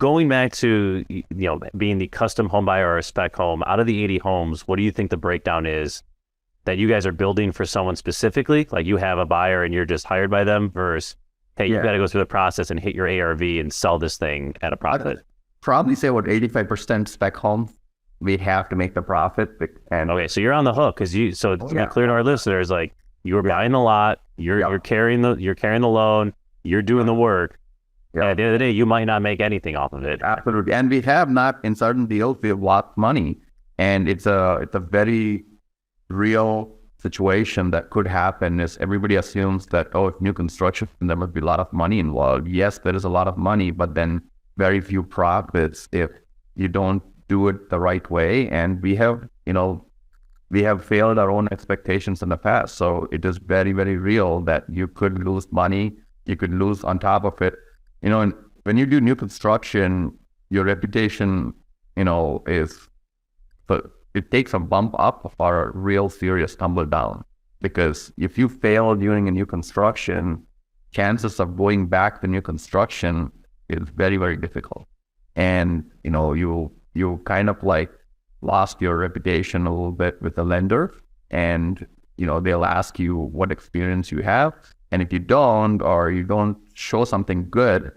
going back to, being the custom home buyer or a spec home, out of the 80 homes, what do you think the breakdown is that you guys are building for someone specifically? Like you have a buyer and you're just hired by them versus, hey, you got to go through the process and hit your ARV and sell this thing at a profit. I'd probably say what 85% spec homes, we have to make the profit. And okay, so you're on the hook because to be clear to our listeners, like you were buying the lot, you're carrying the loan, you're doing the work. Yeah. At the end of the day, you might not make anything off of it. Absolutely. And we have not, in certain deals, we have lost money. And it's a very real situation that could happen. Is everybody assumes that, it's new construction, and there must be a lot of money involved. Yes, there is a lot of money, but then very few profits if you don't do it the right way. And we have failed our own expectations in the past. So it is very, very real that you could lose money. You could lose on top of it. And when you do new construction, your reputation, it takes a bump up or a real serious tumble down. Because if you fail during a new construction, chances of going back to new construction is very, very difficult. And, you kind of like lost your reputation a little bit with the lender, and, they'll ask you what experience you have. And if you don't, or you don't show something good,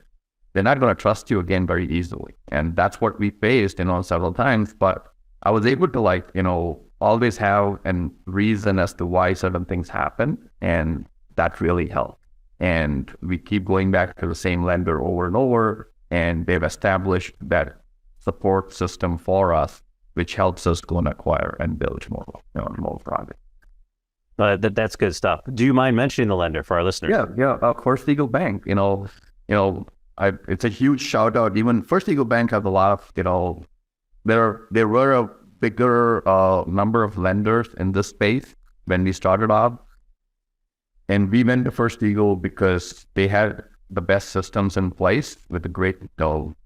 they're not going to trust you again very easily. And that's what we faced, several times. But I was able to always have a reason as to why certain things happen. And that really helped. And we keep going back to the same lender over and over. And they've established that support system for us, which helps us go and acquire and build more projects. That's good stuff. Do you mind mentioning the lender for our listeners? Yeah. First Eagle Bank. It's a huge shout out. Even First Eagle Bank has a lot of, there were a bigger number of lenders in this space when we started off, and we went to First Eagle because they had the best systems in place with the great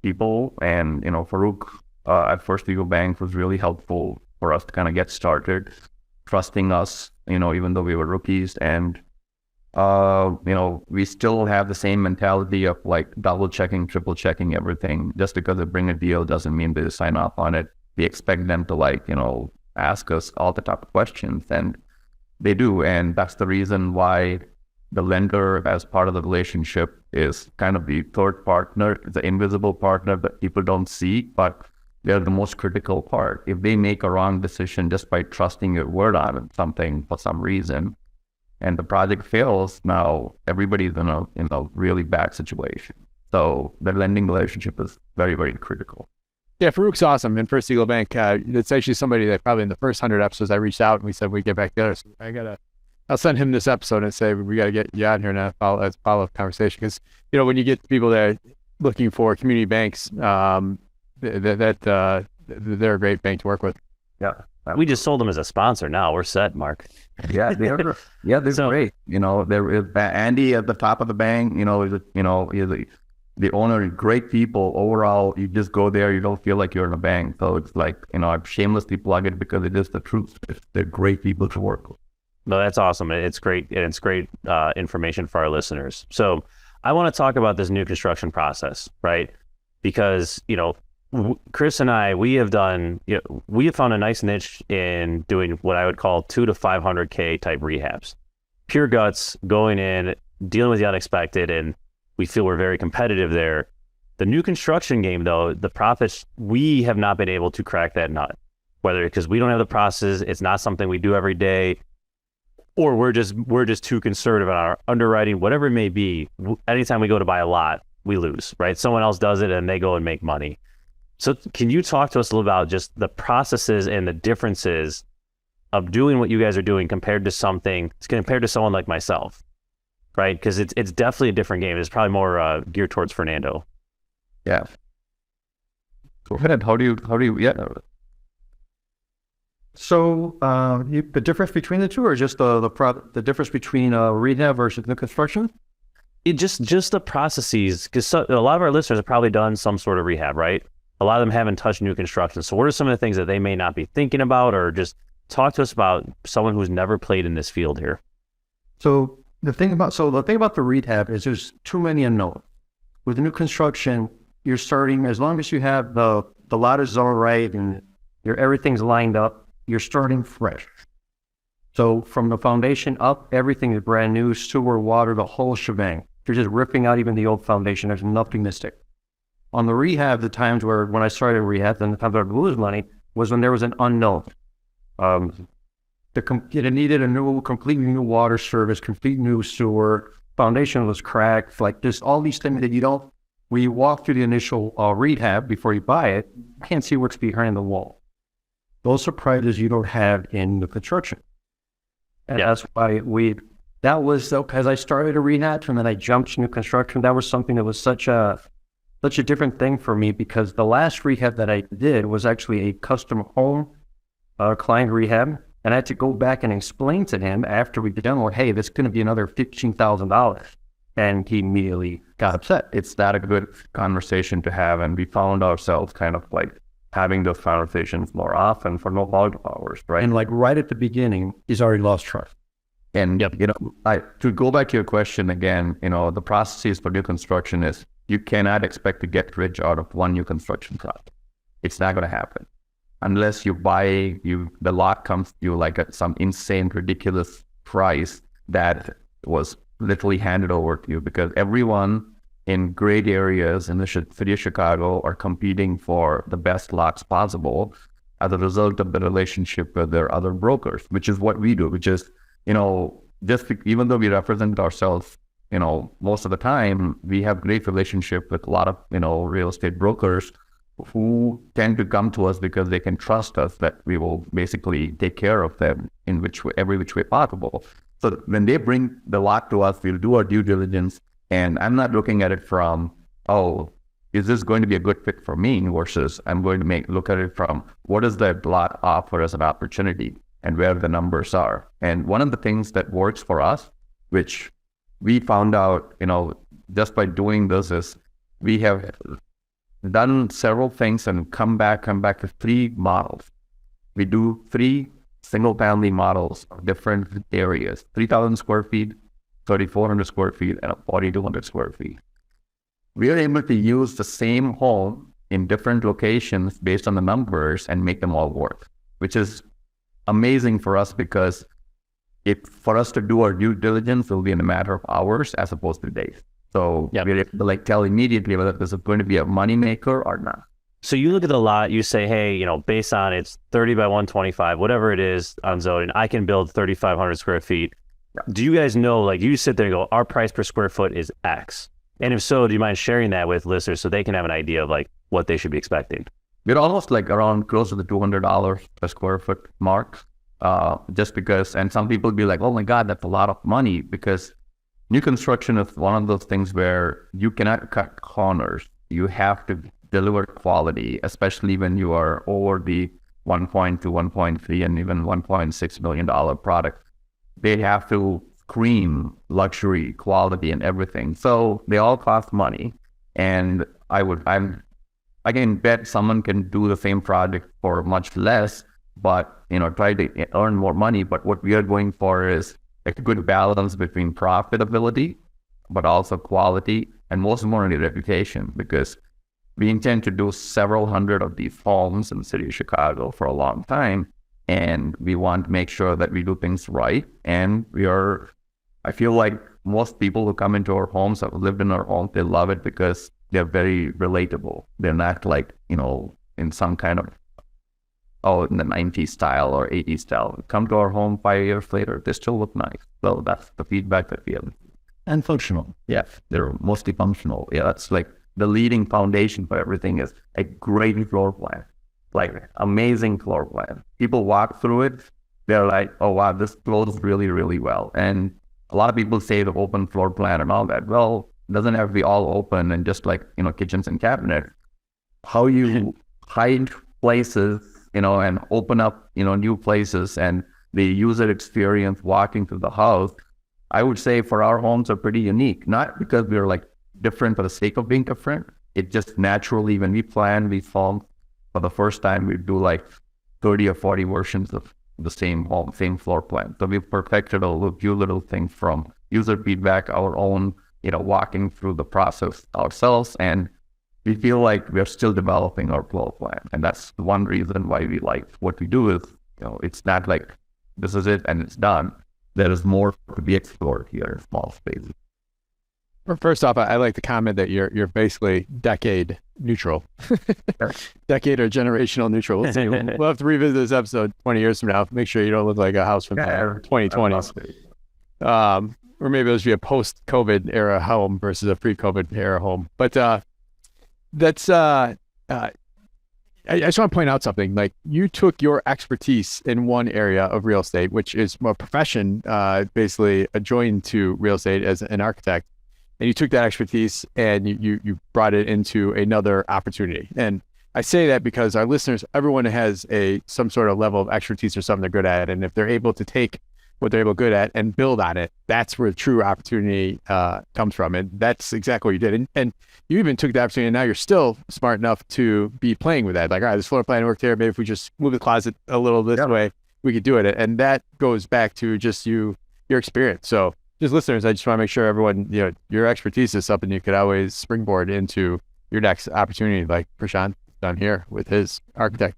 people. And Farouk at First Eagle Bank was really helpful for us to kind of get started, trusting us, even though we were rookies. And we still have the same mentality of double checking, triple checking everything. Just because they bring a deal doesn't mean they sign off on it. We expect them to ask us all the type of questions, and they do. And that's the reason why the lender, as part of the relationship, is kind of the third partner, the invisible partner that people don't see, but they're the most critical part. If they make a wrong decision just by trusting your word on something for some reason, and the project fails, now everybody's in a really bad situation. So the lending relationship is very, very critical. Yeah, Farouk's awesome in First Eagle Bank. It's actually somebody that probably in the first 100 episodes I reached out and we said we'd get back together. So I'll send him this episode and say we got to get you out here now as a follow-up conversation. Because when you get people that are looking for community banks, they're a great bank to work with. Yeah. We just sold them as a sponsor. Now we're set, Mark. Yeah, they're great. There is Andy at the top of the bank. He's the owner. Great people overall. You just go there, you don't feel like you're in a bank. So it's I shamelessly plug it because it is the truth. They're great people to work with. No, that's awesome. It's great, and it's great information for our listeners. So I want to talk about this new construction process, right? Because Chris and I, we have found a nice niche in doing what I would call 200 to 500K type rehabs, pure guts, going in, dealing with the unexpected, and we feel we're very competitive there. The new construction game, though, the profits, we have not been able to crack that nut, whether because we don't have the process, it's not something we do every day, or we're just too conservative on our underwriting, whatever it may be. Anytime we go to buy a lot, we lose, right? Someone else does it and they go and make money. So can you talk to us a little about just the processes and the differences of doing what you guys are doing compared to someone like myself, right? Because it's definitely a different game. It's probably more geared towards Fernando. Yeah. Go ahead. How do you? Yeah. So the difference between the two, or just the difference between rehab versus new construction? Just the processes, because a lot of our listeners have probably done some sort of rehab, right? A lot of them haven't touched new construction. So what are some of the things that they may not be thinking about, or just talk to us about someone who's never played in this field here? So the thing about the rehab is there's too many unknowns. With new construction, you're starting, as long as you have the lot is all right and everything's lined up, you're starting fresh. So from the foundation up, everything is brand new, sewer, water, the whole shebang. You're just ripping out even the old foundation. There's nothing to stick. On the rehab, the times when I started rehab and the times I would lose money was when there was an unknown. It needed a completely new water service, complete new sewer, foundation was cracked, like just all these things that when you walk through the initial rehab before you buy it, you can't see what's behind the wall. Those surprises you don't have in the construction. And that's why that was, as I started a rehab and then I jumped to new construction, that was something that was such a different thing for me, because the last rehab that I did was actually a custom home client rehab. And I had to go back and explain to him after we did done, well, hey, this is going to be another $15,000. And he immediately got upset. It's not a good conversation to have. And we found ourselves kind of like having those conversations more often for no fault of ours, right? And like right at the beginning, he's already lost trust. And, to go back to your question again, the processes for new construction is you cannot expect to get rich out of one new construction project. It's not going to happen. Unless you buy, the lot comes to you like at some insane, ridiculous price that was literally handed over to you, because everyone in great areas in the city of Chicago are competing for the best lots possible as a result of the relationship with their other brokers, which is what we do, which is, even though we represent ourselves, most of the time, we have great relationship with a lot of, real estate brokers who tend to come to us because they can trust us that we will basically take care of them in every which way possible. So when they bring the lot to us, we'll do our due diligence. And I'm not looking at it from, is this going to be a good fit for me, versus I'm going to look at it from what does that lot offer as an opportunity and where the numbers are. And one of the things that works for us, which we found out, just by doing this, is we have done several things and come back to 3 models. We do 3 single-family models of different areas: 3,000 square feet, 3,400 square feet, and 4,200 square feet. We are able to use the same home in different locations based on the numbers and make them all work, which is amazing for us, because for us to do our due diligence will be in a matter of hours as opposed to days. So we're able to tell immediately whether this is going to be a moneymaker or not. So you look at the lot, you say, hey, based on it's 30 by 125, whatever it is on zoning, I can build 3,500 square feet. Yeah. Do you guys know, you sit there and go, our price per square foot is X? And if so, do you mind sharing that with listeners so they can have an idea of what they should be expecting? We're almost around close to the $200 per square foot mark, just because, and some people be like, oh my God, that's a lot of money, because new construction is one of those things where you cannot cut corners. You have to deliver quality, especially when you are over the 1.2, 1.3, and even $1.6 million product. They have to scream luxury, quality, and everything. So they all cost money. And I can bet someone can do the same project for much less, but try to earn more money. But what we are going for is a good balance between profitability, but also quality, and most importantly, reputation, because we intend to do several hundred of these homes in the city of Chicago for a long time. And we want to make sure that we do things right. And I feel like most people who come into our homes have lived in our homes. They love it because they're very relatable. They're not in some kind of, in the 90s style or 80s style. Come to our home 5 years later, they still look nice. So that's the feedback that we have. And functional. Yeah, they're mostly functional. Yeah, that's the leading foundation for everything is a great floor plan. Amazing floor plan. People walk through it, they're like, oh wow, this flows really, really well. And a lot of people say the open floor plan and all that. Well, it doesn't have to be all open and just kitchens and cabinets. How you hide places, and open up, new places, and the user experience walking through the house, I would say for our homes are pretty unique. Not because we're different for the sake of being different. It just naturally, when we plan these homes for the first time, we do 30 or 40 versions of the same home, same floor plan. So we've perfected a few little things from user feedback, our own, walking through the process ourselves, and we feel like we're still developing our floor plan. And that's one reason why we like what we do is, it's not like this is it and it's done. There is more to be explored here in small spaces. First off, I like the comment that you're basically decade neutral, decade or generational neutral. We'll see. We'll have to revisit this episode 20 years from now. Make sure you don't look like a house from the 2020s. Or maybe it'll just be a post-COVID era home versus a pre-COVID era home. But that's I just want to point out something. Like, you took your expertise in one area of real estate, which is a profession basically adjoined to real estate as an architect. And you took that expertise and you brought it into another opportunity. And I say that because our listeners, everyone has some sort of level of expertise or something they're good at. And if they're able to take what they're able good at and build on it, that's where true opportunity comes from. And that's exactly what you did. And you even took the opportunity, and now you're still smart enough to be playing with that. Like, all right, this floor plan worked here. Maybe if we just move the closet a little this way, we could do it. And that goes back to just your experience. So just listeners, I just want to make sure everyone, your expertise is something you could always springboard into your next opportunity, like Prashant done here with his architect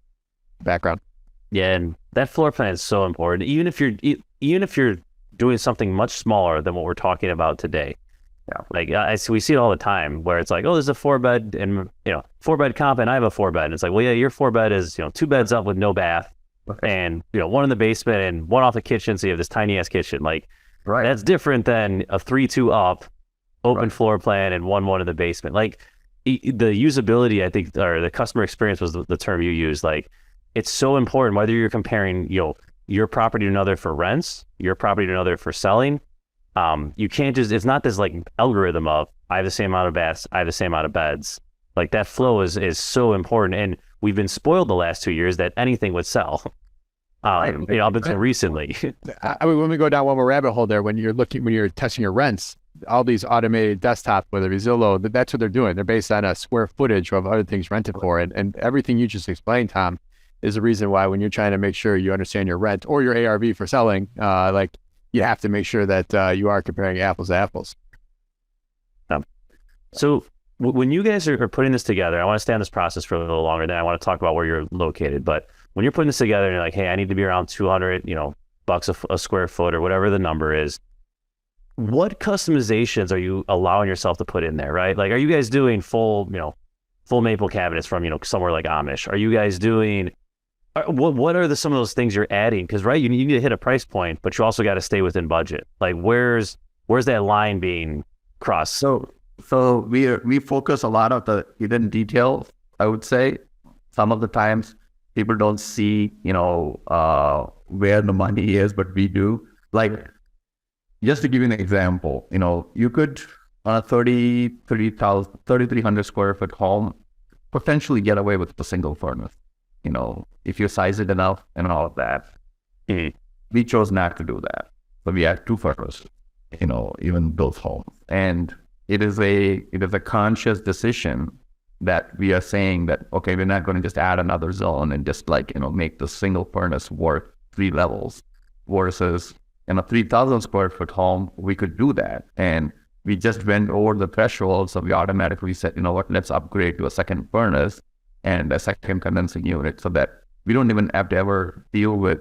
background. Yeah, and that floor plan is so important. Even if you're doing something much smaller than what we're talking about today. Yeah. Like we see it all the time where it's like, oh, there's a 4-bed and 4-bed comp and I have a 4-bed. And it's like, well, yeah, your 4-bed is 2 beds up with no bath, and 1 in the basement and 1 off the kitchen, so you have this tiny ass kitchen. Like, right. That's different than a 3-2 up open floor plan and 1 in the basement. Like, the usability, I think, or the customer experience was the term you used. Like, it's so important whether you're comparing your property to another for rents, your property to another for selling. You can't just, it's not this like algorithm of I have the same amount of baths, I have the same amount of beds. Like, that flow is so important. And we've been spoiled the last 2 years that anything would sell. Up until recently. I mean, when we go down one more rabbit hole there, when you're testing your rents, all these automated desktop, whether it's Zillow, that's what they're doing. They're based on a square footage of other things rented for. And everything you just explained, Tom, is the reason why when you're trying to make sure you understand your rent or your ARV for selling, like, you have to make sure that you are comparing apples to apples. So when you guys are putting this together, I want to stay on this process for a little longer, then I want to talk about where you're located. But when you're putting this together and you're like, hey, I need to be around 200, bucks a square foot or whatever the number is, what customizations are you allowing yourself to put in there, right? Like, are you guys doing full maple cabinets from, somewhere like Amish? Are you guys doing, what are some of those things you're adding? Because, right, you need to hit a price point, but you also got to stay within budget. Like, where's that line being crossed? So we focus a lot on the hidden details, I would say. Some of the times people don't see, where the money is, but we do. Like, just to give you an example, you could, on a 3,300 square foot home, potentially get away with a single furnace, if you size it enough and all of that. Mm-hmm. We chose not to do that. So we had 2 furnaces, even those homes. And it is a conscious decision that we are saying that, okay, we're not going to just add another zone and just make the single furnace work 3 levels, versus in a 3,000 square foot home, we could do that. And we just went over the threshold. So we automatically said, let's upgrade to a second furnace and a second condensing unit, so that we don't even have to ever deal with,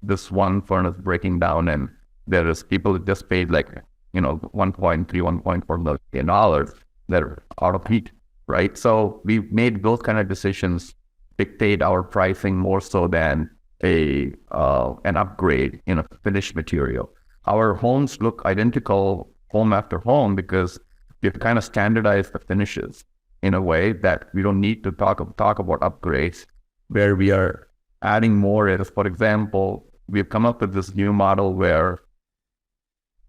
this one furnace breaking down. And there is people that just paid $1.4 million that are out of heat. Right. So we made those kind of decisions dictate our pricing more so than an upgrade in a finished material. Our homes look identical home after home because we've kind of standardized the finishes in a way that we don't need to talk about upgrades. Where we are adding more is, for example, we've come up with this new model where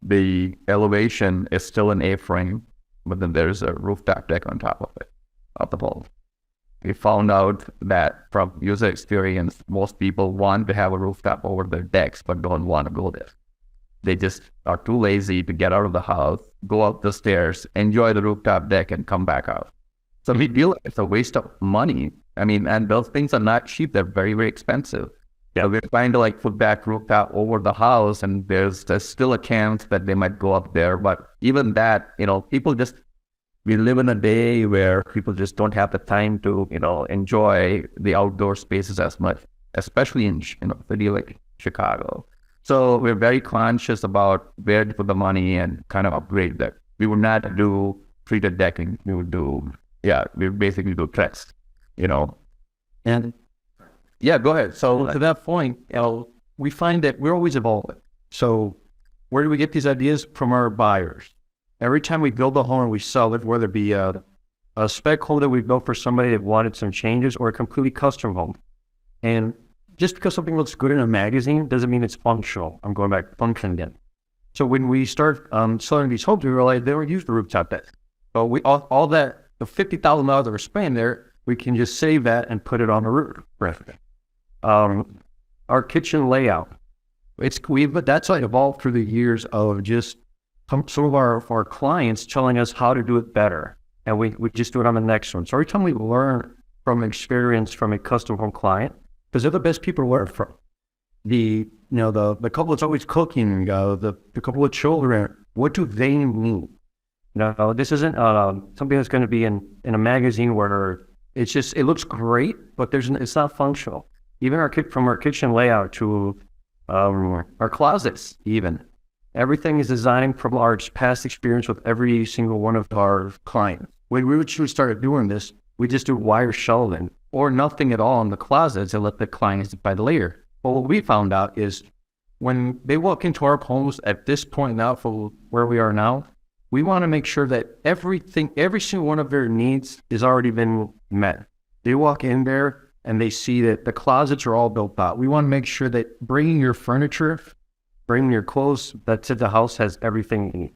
the elevation is still an A-frame, but then there's a rooftop deck on top of it, of the pole. We found out that from user experience, most people want to have a rooftop over their decks, but don't want to go there. They just are too lazy to get out of the house, go up the stairs, enjoy the rooftop deck, and come back out. So we feel it's a waste of money. I mean, and those things are not cheap. They're very, very expensive. Yeah, we're trying to put that rooftop over the house, and there's still a chance that they might go up there. But even that, people just we live in a day where people just don't have the time to, enjoy the outdoor spaces as much, especially in, a city like Chicago. So we're very conscious about where to put the money and kind of upgrade that. We would not do treated decking. We would basically do tricks, And Yeah, go ahead. So to that point, we find that we're always evolving. So where do we get these ideas? From our buyers. Every time we build a home and we sell it, whether it be a spec home that we built for somebody that wanted some changes or a completely custom home. And just because something looks good in a magazine doesn't mean it's functional. I'm going back to function again. So when we start selling these homes, we realize they don't use the rooftop deck. So we all that, the $50,000 that we're spending there, we can just save that and put it on the roof. Our kitchen layout, that's like evolved through the years of just some of our clients telling us how to do it better. And we just do it on the next one. So every time we learn from experience from a custom home client, because they're the best people to learn from. The couple that's always cooking, the couple of children, what do they need? This isn't something that's going to be in a magazine where it looks great, but it's not functional. Even from our kitchen layout to our closets, even. Everything is designed from our past experience with every single one of our clients. When we actually started doing this, we just do wire shelving or nothing at all in the closets and let the clients decide later. But what we found out is when they walk into our homes at this point now for where we are now, we want to make sure that every single one of their needs has already been met. They walk in there and they see that the closets are all built out. We want to make sure that bringing your furniture, bringing your clothes, that's at the house has everything you need.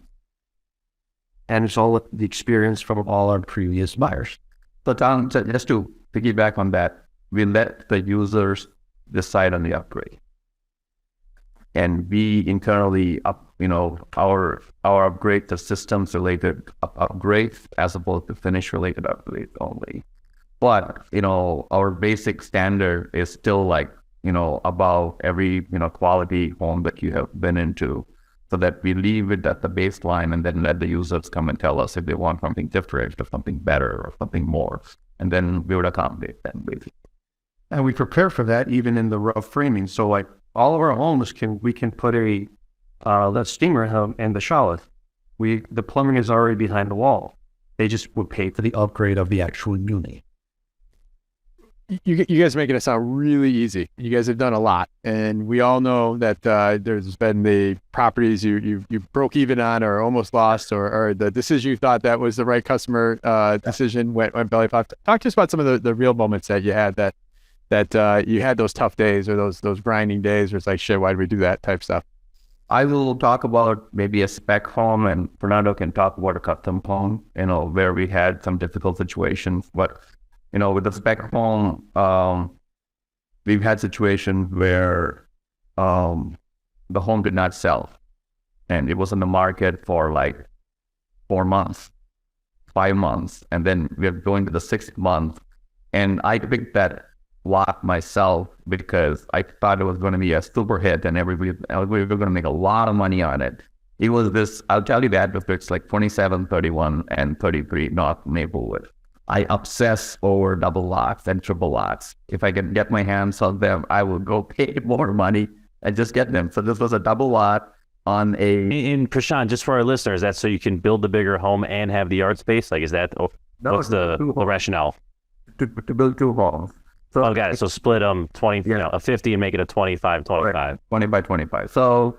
And it's all the experience from all our previous buyers. But just to piggyback on that, we let the users decide on the upgrade. And we internally our upgrade to systems related upgrades as opposed to finish related upgrades only. But our basic standard is still above every quality home that you have been into, so that we leave it at the baseline and then let the users come and tell us if they want something different or something better or something more, and then we would accommodate them basically. And we prepare for that even in the rough framing. So all of our homes we can put a steamer in the shower. The plumbing is already behind the wall. They just would pay for the upgrade of the actual unit. You guys are making it sound really easy. You guys have done a lot, and we all know that there's been the properties you broke even on or almost lost, or the decision you thought that was the right customer decision went belly flop. Talk to us about some of the real moments that you had that you had those tough days or those grinding days where it's like, shit, why did we do that type stuff? I will talk about maybe a spec home, and Fernando can talk about a custom home, where we had some difficult situations. But with the spec home, we've had situations where the home did not sell, and it was in the market for 4 months, 5 months, and then we're going to the 6th month, and I picked that lot myself because I thought it was going to be a super hit, and we were going to make a lot of money on it. It was this, I'll tell you that, it's 27, 31, and 33 North Maplewood. I obsess over double lots and triple lots. If I can get my hands on them, I will go pay more money and just get them. So this was a double lot on In Prashant, just for our listeners, that's so you can build the bigger home and have the yard space? Is that, what's the rationale? To build 2 homes. So, got it. So split them 20, a 50 and make it a 25, 25. Right. 20 by 25. So,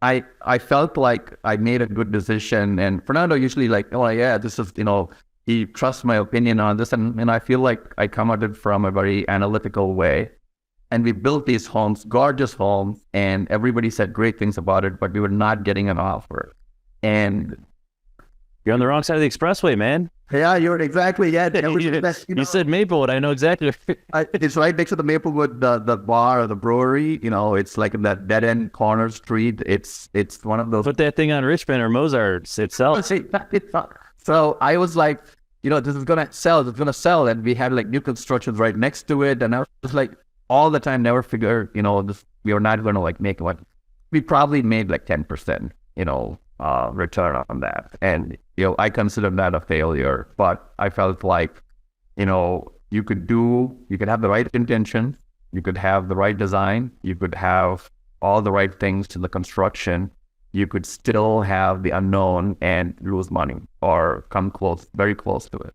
I felt like I made a good decision, and Fernando usually this is, he trusts my opinion on this, and I feel like I come at it from a very analytical way. And we built these homes, gorgeous homes, and everybody said great things about it, but we were not getting an offer. And you're on the wrong side of the expressway, man. Yeah, you're exactly. Yeah, you said Maplewood. I know exactly. It's right next to the Maplewood, the bar or the brewery. It's like in that dead end corner street. It's one of those. Put that thing on Richmond or Mozart itself. So I was like, this is gonna sell. It's gonna sell, and we had new constructions right next to it, and I was like, all the time, never figure, we were not gonna make what we probably made 10%, return on that. And, I considered that a failure, but I felt like, you could have the right intention, you could have the right design, you could have all the right things to the construction, you could still have the unknown and lose money or come close, very close to it.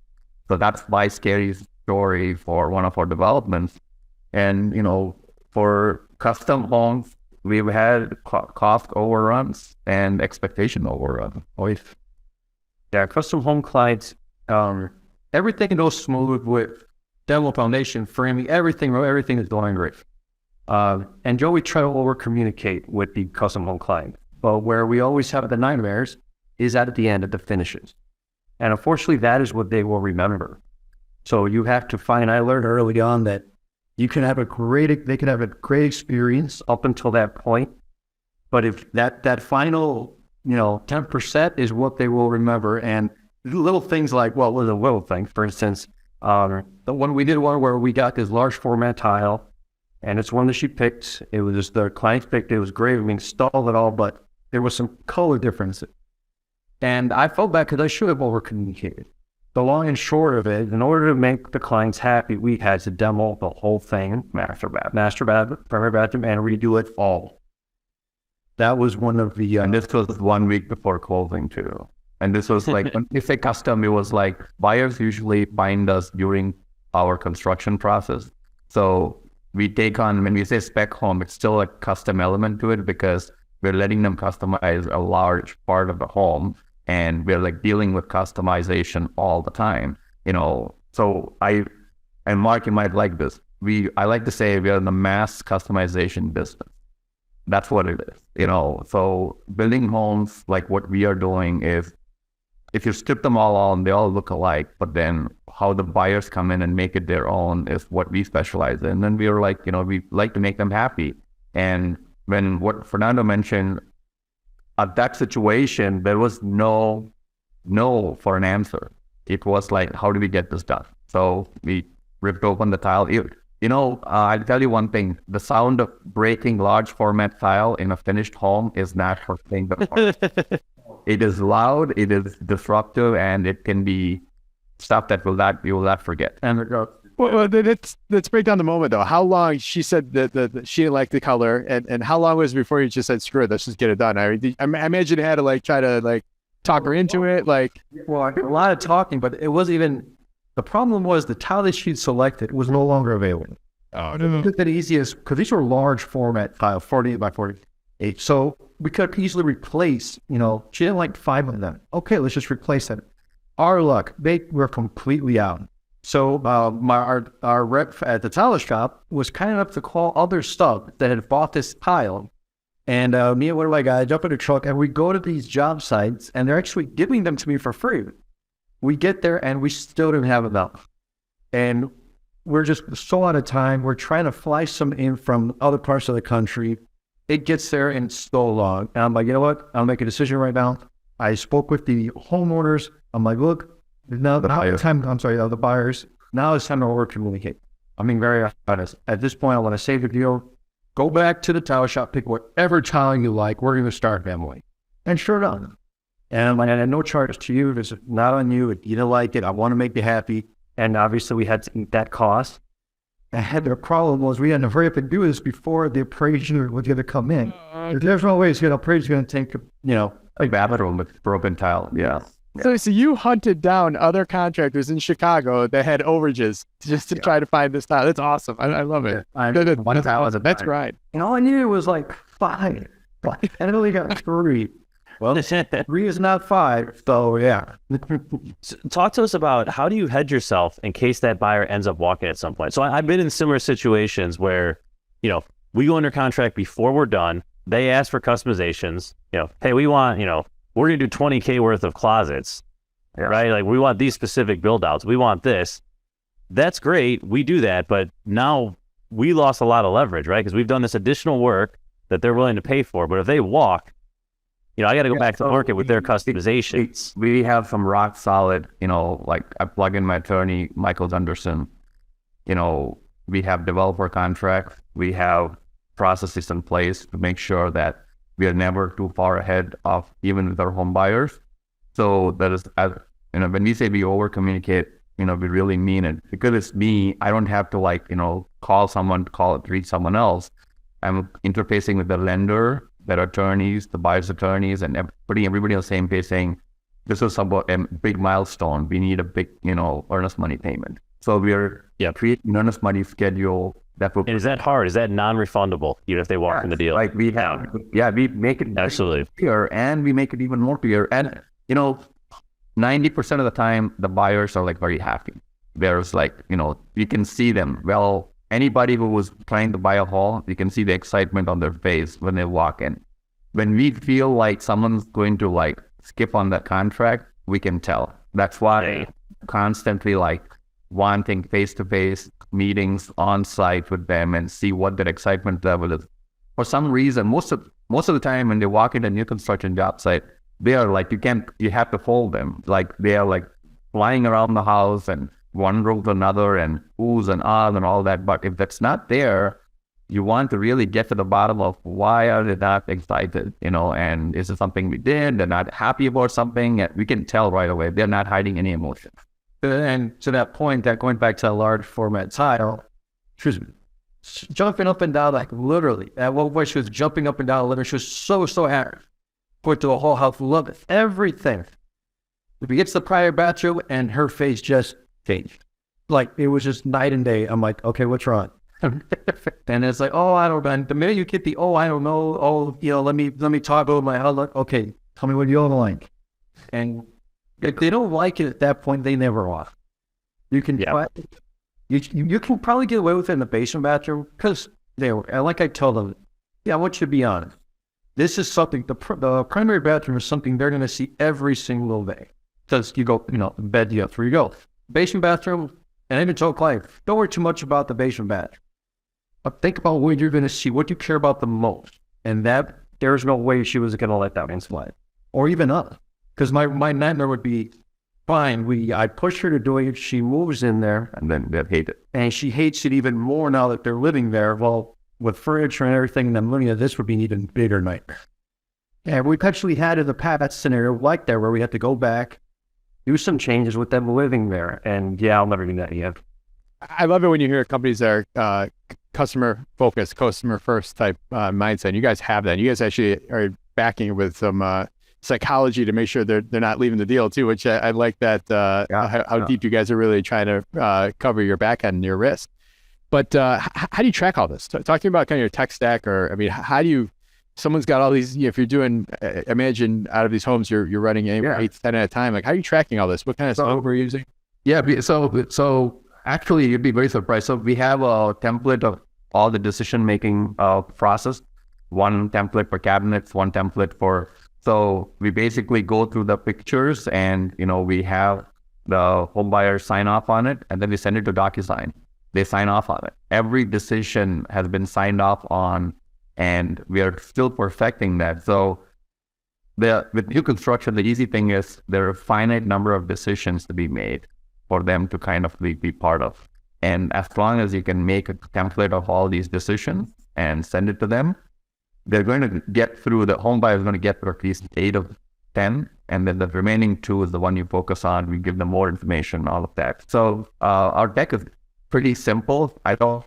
So that's my scary story for one of our developments. And, for custom homes, we've had cost overruns and expectation overruns. Yeah, custom home clients, everything goes smooth with demo, foundation, framing, everything is going great. And Joe, we try to over communicate with the custom home client, but where we always have the nightmares is at the end of the finishes. And unfortunately, that is what they will remember. So you have to find, I learned early on that they can have a great experience up until that point. But if that final, 10% is what they will remember. And little things like, well, was a little thing, for instance, the one we did one where we got this large format tile, and it's one that she picked. It was the client picked. It was great. We installed it all, but there was some color differences. And I felt bad because I should have over communicated. The long and short of it, in order to make the clients happy, we had to demo the whole thing, master bathroom, primary bathroom, and redo it all. That was one of the... and this was 1 week before closing too. And this was like, when you say custom, it was like buyers usually find us during our construction process. So we take on, when we say spec home, it's still a custom element to it because we're letting them customize a large part of the home. And we're like dealing with customization all the time, So and Mark, you might like this. I like to say we are in the mass customization business. That's what it is, So building homes, like what we are doing is, if you strip them all on, they all look alike, but then how the buyers come in and make it their own is what we specialize in. And we are like, we like to make them happy. And when what Fernando mentioned, at that situation, there was no for an answer. It was like, how do we get this done? So we ripped open the tile. I'll tell you one thing. The sound of breaking large format tile in a finished home is not for thing. It is loud, it is disruptive, and it can be stuff that you will not forget. And well, let's break down the moment though. How long, she said that she didn't like the color, and how long was it before you just said, screw it, let's just get it done? I imagine you had to try to talk her into it. Well, a lot of talking, but it wasn't even, the problem was the tile that she'd selected was no longer available. Oh, no. The easiest, because these were large format tile, 48 by 48. So we could easily replace, she didn't like 5 of them. Okay, let's just replace them. Our luck, they were completely out. So our rep at the tile shop was kind enough to call other stuff that had bought this tile. And me and one of my guys jump in the truck and we go to these job sites and they're actually giving them to me for free. We get there and we still don't have enough. And we're just so out of time. We're trying to fly some in from other parts of the country. It gets there and it's so long. And I'm like, you know what? I'll make a decision right now. I spoke with the homeowners. I'm like, look, now the buyers. Now it's time to over communicate. I'm being very honest. At this point, I want to save the deal. Go back to the tile shop, pick whatever tile you like. We're going to start family. And sure enough. And I had no charge to you. It's not on you. You didn't like it. I want to make you happy. And obviously we had to eat that cost. And the problem was we had to hurry up and do this before the appraiser was going to come in. There's no way the appraiser is going to take, a bathroom with broken tile. Yeah. So you hunted down other contractors in Chicago that had overages just to try to find this tile. That's awesome. I love it. That's right. And all I needed was 5. And I only got 3. Well, 3 is not 5. So yeah. So talk to us about, how do you hedge yourself in case that buyer ends up walking at some point? So I've been in similar situations where, we go under contract before we're done. They ask for customizations, hey, we want, we're going to do $20K worth of closets, right? We want these specific build outs. We want this. That's great. We do that. But now we lost a lot of leverage, right? Because we've done this additional work that they're willing to pay for. But if they walk, I got to go back to market with their customizations. We have some rock solid, I plug in my attorney, Michael Gunderson. We have developer contracts. We have processes in place to make sure that we are never too far ahead of even with our home buyers. So that is, when we say we over communicate, we really mean it, because it's me. I don't have to call someone, reach someone else. I'm interfacing with the lender, their attorneys, the buyer's attorneys, and putting everybody on the same page, saying this is about a big milestone. We need a big, earnest money payment. So we are creating an earnest money schedule that will. And is that hard? Is that non-refundable, even if they walk in the deal? Like we have, we make it absolutely clear, and we make it even more clear. And 90% of the time, the buyers are very happy. There's you can see them. Well, anybody who was trying to buy a home, you can see the excitement on their face when they walk in. When we feel like someone's going to skip on that contract, we can tell. That's why constantly wanting face-to-face meetings on site with them and see what their excitement level is. For some reason, most of the time when they walk into a new construction job site, they are you have to hold them. They are flying around the house and one room to another and oohs and ahs and all that. But if that's not there, you want to really get to the bottom of why are they not excited, and is it something we did? They're not happy about something. And we can tell right away. They're not hiding any emotion. And to that point, that going back to a large format tile, she was jumping up and down, literally. At one point, she was jumping up and down, literally. She was so happy. Put to the whole house, love it, everything. We get to the prior bathroom, and her face just changed. It was just night and day. I'm like, okay, what's wrong? And it's oh, I don't know. The minute you get the, I don't know, let me talk over my house. Okay, tell me what you don't like. And if they don't like it at that point, they never are. You can you can probably get away with it in the basement bathroom, because like I told them, I want you to be honest. This is something, the primary bathroom is something they're going to see every single day. Because you go, bed, you have where you go. Basement bathroom, and I even told client, don't worry too much about the basement bathroom. But think about what you're going to see, what you care about the most. And that, there's no way she was going to let that one slide. Or even us. Because my nightmare would be, fine, I push her to do it, she moves in there. And then they hate it. And she hates it even more now that they're living there. Well, with furniture and everything, and I'm looking at this would be an even bigger nightmare. And we've actually had in the past scenario like that, where we had to go back, do some changes with them living there. And I'll never do that again. I love it when you hear companies that are customer focused, customer first type mindset. You guys have that. You guys actually are backing it with some psychology to make sure they're not leaving the deal too, which I like that, how deep you guys are really trying to cover your back end and your risk. But how do you track all this? Talk to me about kind of your tech stack, or how do you? Someone's got all these. If you're doing, imagine out of these homes, you're running 8 to 10 at a time. How are you tracking all this? What kind of software are you using? Yeah, so actually, you'd be very surprised. So we have a template of all the decision making process. One template for cabinets, one template for. So we basically go through the pictures, and we have the home buyer sign off on it, and then we send it to DocuSign. They sign off on it. Every decision has been signed off on, and we are still perfecting that. So with new construction, the easy thing is there are a finite number of decisions to be made for them to kind of be part of. And as long as you can make a template of all these decisions and send it to them, they're going to get through, the home buyer is going to get through at least 8 of 10. And then the remaining 2 is the one you focus on. We give them more information, all of that. So our tech is pretty simple. I don't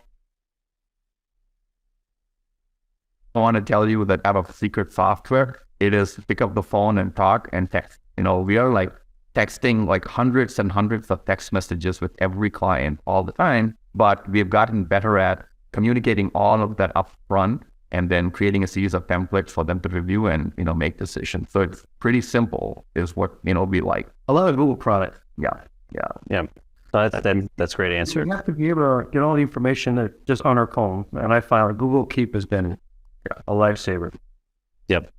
want to tell you that I have a secret software. It is pick up the phone and talk and text. We are texting hundreds and hundreds of text messages with every client all the time, but we've gotten better at communicating all of that up front and then creating a series of templates for them to review and, make decisions. So it's pretty simple is what, we like. I love a Google product. Yeah. So that's a great answer. We have to be able to get all the information that just on our phone. And I found Google Keep has been a lifesaver. Yep.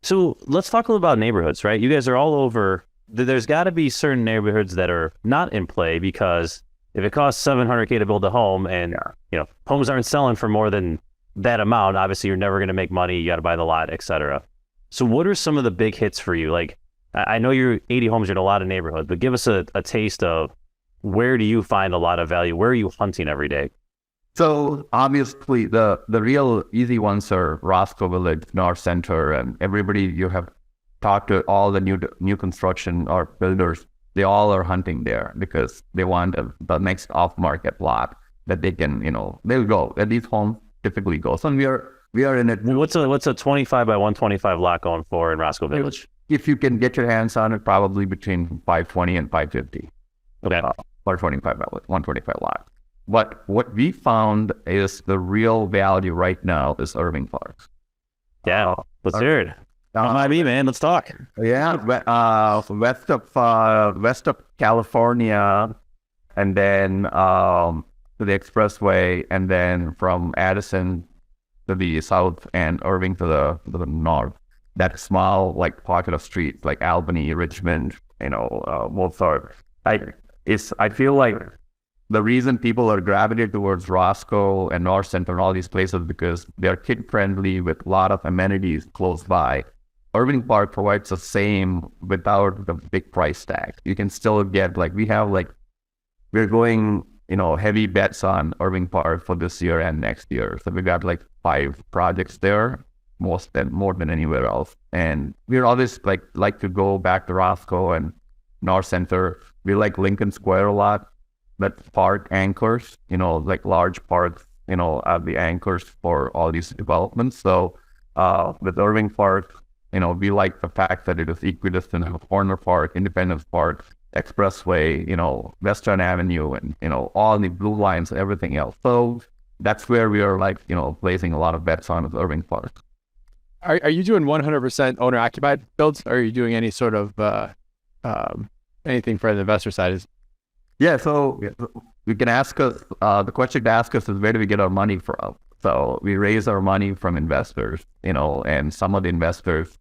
So let's talk a little about neighborhoods, right? You guys are all over. There's got to be certain neighborhoods that are not in play, because if it costs $700K to build a home and, homes aren't selling for more than that amount, obviously you're never going to make money. You got to buy the lot, et cetera. So what are some of the big hits for you? I know you're 80 homes in a lot of neighborhoods, but give us a taste of, where do you find a lot of value? Where are you hunting every day? So obviously the real easy ones are Roscoe Village, North Center, and everybody you have talked to, all the new construction or builders, they all are hunting there because they want the next off-market lot that they can, they'll go. And these homes typically go. So we are in it. What's a 25 by 125 lot going for in Roscoe Village? If you can get your hands on it, probably between 520 and 550. Okay. Or 25 by 125 lot. But what we found is the real value right now is Irving Park. Yeah, let's hear it. Might be, man. Let's talk. Yeah, west of California, and then to the expressway, and then from Addison to the south and Irving to the north. That small pocket of streets like Albany, Richmond, Mozart. I feel like the reason people are gravitated towards Roscoe and North Center and all these places because they're kid friendly with a lot of amenities close by. Irving Park provides the same without the big price tag. You can still get we're going heavy bets on Irving Park for this year and next year. So we got 5 projects there, more than anywhere else. And we're always like to go back to Roscoe and North Center. We like Lincoln Square a lot. That park anchors, large parks, are the anchors for all these developments. So with Irving Park, we like the fact that it is equidistant to Corner Park, Independence Park, Expressway, Western Avenue, and, all the blue lines, everything else. So that's where we are placing a lot of bets on with Irving Park. Are you doing 100% owner occupied builds? Or are you doing any sort of anything for the investor side? Yeah, so you can ask us, the question to ask us is where do we get our money from? So we raise our money from investors, and some of the investors